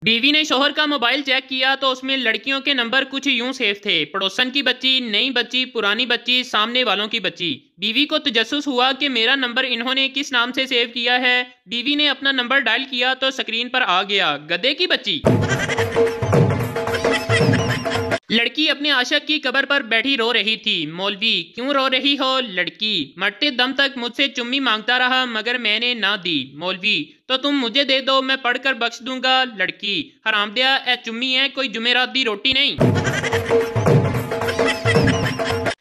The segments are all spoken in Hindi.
बीवी ने शोहर का मोबाइल चेक किया तो उसमें लड़कियों के नंबर कुछ यूं सेव थे। पड़ोसन की बच्ची, नई बच्ची, पुरानी बच्ची, सामने वालों की बच्ची। बीवी को तजस्सुस हुआ कि मेरा नंबर इन्होंने किस नाम से सेव किया है। बीवी ने अपना नंबर डायल किया तो स्क्रीन पर आ गया, गधे की बच्ची। लड़की अपने आशिक की कब्र पर बैठी रो रही थी। मौलवी, क्यों रो रही हो? लड़की, मरते दम तक मुझसे चुम्मी मांगता रहा मगर मैंने ना दी। मौलवी, तो तुम मुझे दे दो, मैं पढ़कर बख्श दूंगा। लड़की, हरामदिया, ए चुम्मी है, कोई जुमेरात दी रोटी नहीं।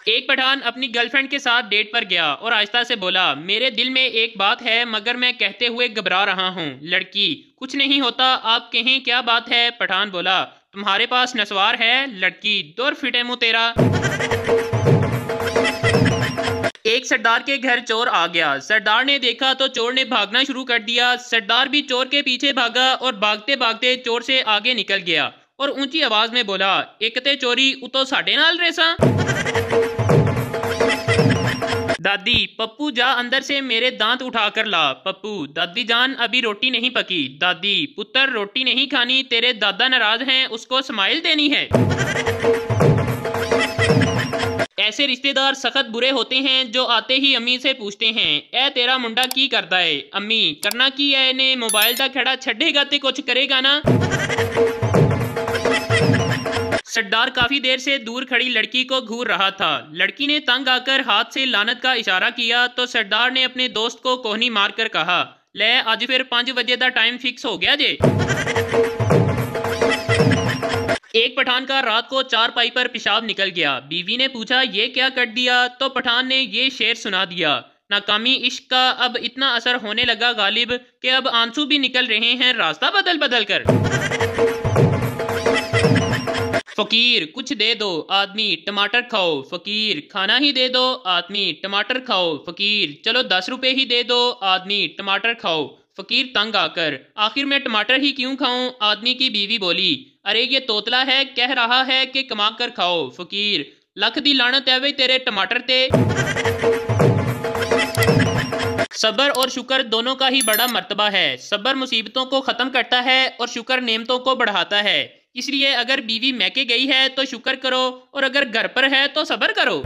एक पठान अपनी गर्लफ्रेंड के साथ डेट पर गया और आहिस्ता से बोला, मेरे दिल में एक बात है मगर मैं कहते हुए घबरा रहा हूँ। लड़की, कुछ नहीं होता, आप कहें क्या बात है। पठान बोला, तुम्हारे पास नस्वार है? लड़की, दूर फिटे मुंह तेरा। एक सरदार के घर चोर आ गया। सरदार ने देखा तो चोर ने भागना शुरू कर दिया। सरदार भी चोर के पीछे भागा और भागते भागते चोर से आगे निकल गया और ऊंची आवाज में बोला, एक ते चोरी उतो साडे नाल रेसा। दादी, पप्पू जा अंदर से मेरे दांत उठा कर ला। पप्पू, दादी जान अभी रोटी नहीं पकी। दादी, पुत्र रोटी नहीं खानी, तेरे दादा नाराज हैं, उसको स्माइल देनी है। ऐसे रिश्तेदार सख्त बुरे होते हैं जो आते ही अम्मी से पूछते हैं, ए तेरा मुंडा की करता है? अम्मी, करना की है इन्हें, मोबाइल का खड़ा छड़ेगा ते कुछ करेगा ना। सरदार काफी देर से दूर खड़ी लड़की को घूर रहा था। लड़की ने तंग आकर हाथ से लानत का इशारा किया तो सरदार ने अपने दोस्त को कोहनी मारकर कहा, ले आज फिर 5 बजे का टाइम फिक्स हो गया जे। एक पठान का रात को चारपाई पर पेशाब निकल गया। बीवी ने पूछा, ये क्या कर दिया? तो पठान ने ये शेर सुना दिया, नाकामी इश्क का अब इतना असर होने लगा गालिब कि अब आंसू भी निकल रहे हैं रास्ता बदल बदल कर। फकीर, कुछ दे दो। आदमी, टमाटर खाओ। फकीर, खाना ही दे दो। आदमी, टमाटर खाओ। फकीर, चलो 10 रुपए ही दे दो। आदमी, टमाटर खाओ। फकीर तंग आकर, आखिर मैं टमाटर ही क्यों खाऊं? आदमी की बीवी बोली, अरे ये तोतला है, कह रहा है कि कमा कर खाओ। फकीर, लख दी लानत है वे तेरे टमाटर ते। सब्र और शुक्र दोनों का ही बड़ा मर्तबा है। सब्र मुसीबतों को खत्म करता है और शुक्र नेमतों को बढ़ाता है। इसलिए अगर बीवी मैके गई है तो शुक्र करो और अगर घर पर है तो सब्र करो।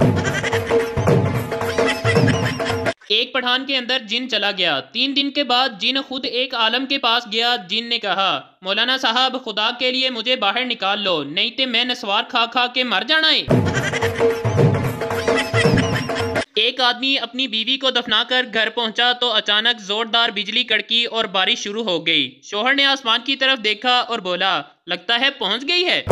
एक पठान के अंदर जिन चला गया। 3 दिन के बाद जिन खुद एक आलम के पास गया। जिन ने कहा, मौलाना साहब खुदा के लिए मुझे बाहर निकाल लो, नहीं तो मैं नस्वार खा खा के मर जाना है। एक आदमी अपनी बीवी को दफनाकर घर पहुंचा तो अचानक जोरदार बिजली कड़की और बारिश शुरू हो गई। शोहर ने आसमान की तरफ देखा और बोला, लगता है पहुंच गई है।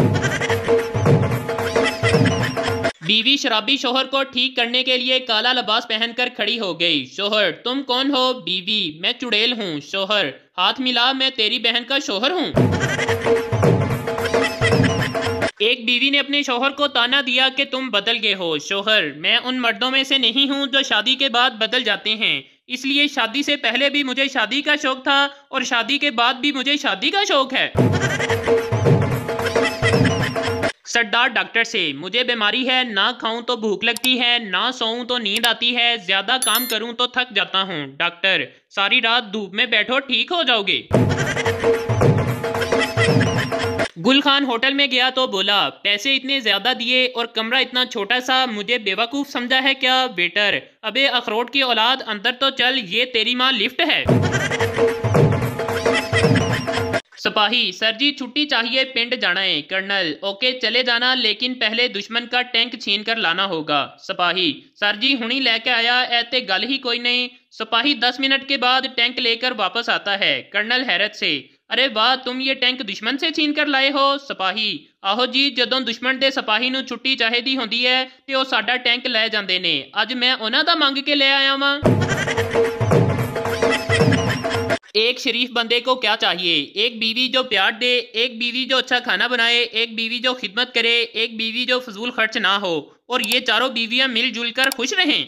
बीवी शराबी शोहर को ठीक करने के लिए काला लिबास पहनकर खड़ी हो गई। शोहर, तुम कौन हो? बीवी, मैं चुड़ैल हूँ। शोहर, हाथ मिला, मैं तेरी बहन का शोहर हूँ। एक बीवी ने अपने शोहर को ताना दिया कि तुम बदल गए हो। शोहर, मैं उन मर्दों में से नहीं हूँ जो शादी के बाद बदल जाते हैं, इसलिए शादी से पहले भी मुझे शादी का शौक था और शादी के बाद भी मुझे शादी का शौक है। सरदार डॉक्टर से, मुझे बीमारी है, ना खाऊं तो भूख लगती है, ना सोऊं तो नींद आती है, ज्यादा काम करूं तो थक जाता हूं। डॉक्टर, सारी रात धूप में बैठो, ठीक हो जाओगे। गुल खान होटल में गया तो बोला, पैसे इतने ज्यादा दिए और कमरा इतना छोटा सा, मुझे बेवकूफ समझा है क्या? वेटर, अबे अखरोट की औलाद, अंदर तो चल, ये तेरी माँ लिफ्ट है। सिपाही, सर जी छुट्टी चाहिए, पिंड जाना है। कर्नल, ओके चले जाना, लेकिन पहले दुश्मन का टैंक छीन कर लाना होगा। सिपाही, सर जी हुणी लेके आया, ऐते गल ही कोई नहीं। सिपाही 10 मिनट के बाद टैंक लेकर वापस आता है। कर्नल हैरत से, अरे वाह, तुम ये टैंक दुश्मन से छीन कर लाए हो? सिपाही, आहो जी, जदों दुश्मन दे सिपाही नूं छुट्टी चाहिदी हुंदी है ते ओह साडा टैंक लै जांदे ने। अज मैं उन्हां दा मंग के ले आया वां। एक शरीफ बंदे को क्या चाहिए? एक बीवी जो प्यार दे, एक बीवी जो अच्छा खाना बनाए, एक बीवी जो खिदमत करे, एक बीवी जो फजूल खर्च ना हो, और ये चारों बीवियां मिलजुल कर खुश रहें।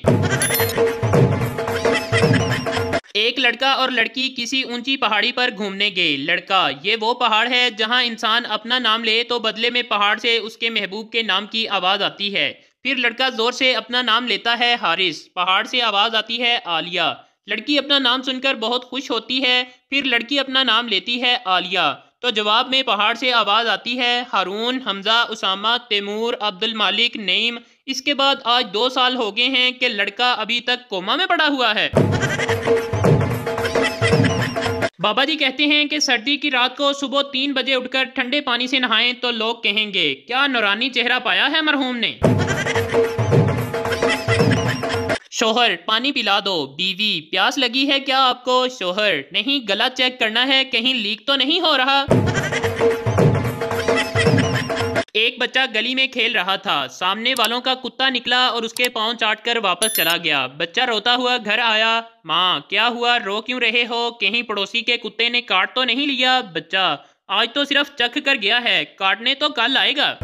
एक लड़का और लड़की किसी ऊंची पहाड़ी पर घूमने गए। लड़का, ये वो पहाड़ है जहां इंसान अपना नाम ले तो बदले में पहाड़ से उसके महबूब के नाम की आवाज आती है। फिर लड़का जोर से अपना नाम लेता है, हारिस। पहाड़ से आवाज आती है, आलिया। लड़की अपना नाम सुनकर बहुत खुश होती है। फिर लड़की अपना नाम लेती है, आलिया। तो जवाब में पहाड़ से आवाज़ आती है, हारून, हमजा, उसामा, तैमूर, अब्दुल मालिक, नईम। इसके बाद आज 2 साल हो गए हैं कि लड़का अभी तक कोमा में पड़ा हुआ है। बाबा जी कहते हैं कि सर्दी की रात को सुबह 3 बजे उठकर ठंडे पानी से नहाएं तो लोग कहेंगे क्या नूरानी चेहरा पाया है मरहूम ने। शोहर, पानी पिला दो। बीवी, प्यास लगी है क्या आपको। शोहर, नहीं, गला चेक करना है कहीं लीक तो नहीं हो रहा। एक बच्चा गली में खेल रहा था, सामने वालों का कुत्ता निकला और उसके पांव चाटकर वापस चला गया। बच्चा रोता हुआ घर आया, माँ क्या हुआ, रो क्यों रहे हो, कहीं पड़ोसी के कुत्ते ने काट तो नहीं लिया। बच्चा, आज तो सिर्फ चख कर गया है, काटने तो कल आएगा।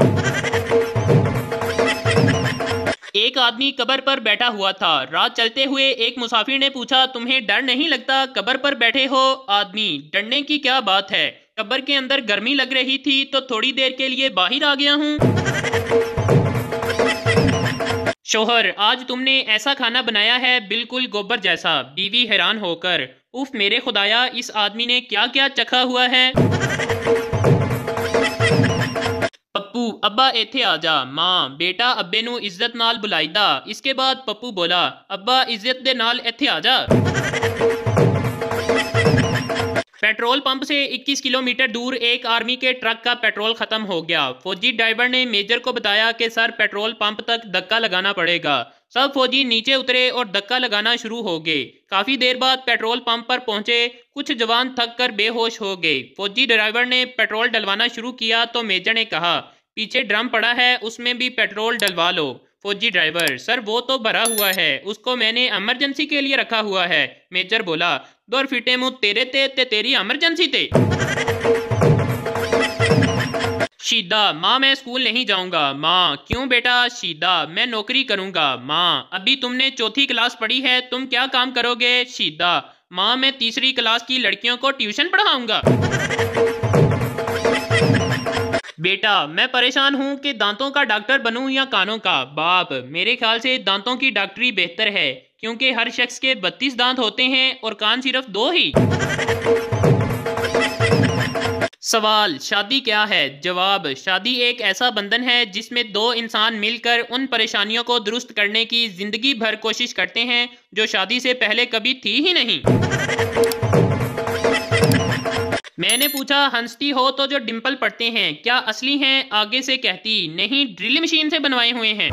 एक आदमी कब्र पर बैठा हुआ था, रात चलते हुए एक मुसाफिर ने पूछा तुम्हें डर नहीं लगता, कब्र पर बैठे हो। आदमी, डरने की क्या बात है, कब्र के अंदर गर्मी लग रही थी तो थोड़ी देर के लिए बाहर आ गया हूँ। शोहर, आज तुमने ऐसा खाना बनाया है बिल्कुल गोबर जैसा। बीवी हैरान होकर, उफ मेरे खुदाया, इस आदमी ने क्या क्या चखा हुआ है। पप्पू, अब्बा इत्थे आजा। मां, बेटा अब्बे नू इज्जत नाल बुलाईदा। इसके बाद पप्पू बोला, अब्बा इज्जत दे नाल इत्थे आजा। पेट्रोल पंप से 21 किलोमीटर दूर एक आर्मी के ट्रक का पेट्रोल खत्म हो गया। फौजी ड्राइवर ने मेजर को बताया कि सर पेट्रोल पंप तक धक्का लगाना पड़ेगा। सब फौजी नीचे उतरे और धक्का लगाना शुरू हो गए। काफी देर बाद पेट्रोल पंप पर पहुंचे, कुछ जवान थक कर बेहोश हो गए। फौजी ड्राइवर ने पेट्रोल डलवाना शुरू किया तो मेजर ने कहा, पीछे ड्रम पड़ा है उसमें भी पेट्रोल डलवा लो। फौजी ड्राइवर, सर वो तो भरा हुआ है, उसको मैंने इमरजेंसी के लिए रखा हुआ है। मेजर बोला, दौर फिटे मुंह तेरे ते तेरी इमरजेंसी ते। शीदा, माँ मैं स्कूल नहीं जाऊंगा। माँ, क्यों बेटा। शीदा, मैं नौकरी करूंगा। माँ, अभी तुमने 4थी क्लास पढ़ी है, तुम क्या काम करोगे। शीदा, माँ मैं 3री क्लास की लड़कियों को ट्यूशन पढ़ाऊंगा। बेटा, मैं परेशान हूँ कि दांतों का डॉक्टर बनूं या कानों का। बाप, मेरे ख्याल से दांतों की डॉक्टरी बेहतर है क्योंकि हर शख्स के 32 दांत होते हैं और कान सिर्फ 2 ही। सवाल, शादी क्या है। जवाब, शादी एक ऐसा बंधन है जिसमें 2 इंसान मिलकर उन परेशानियों को दुरुस्त करने की जिंदगी भर कोशिश करते हैं जो शादी से पहले कभी थी ही नहीं। मैंने पूछा, हंसती हो तो जो डिंपल पड़ते हैं क्या असली हैं। आगे से कहती, नहीं ड्रिल मशीन से बनवाए हुए हैं।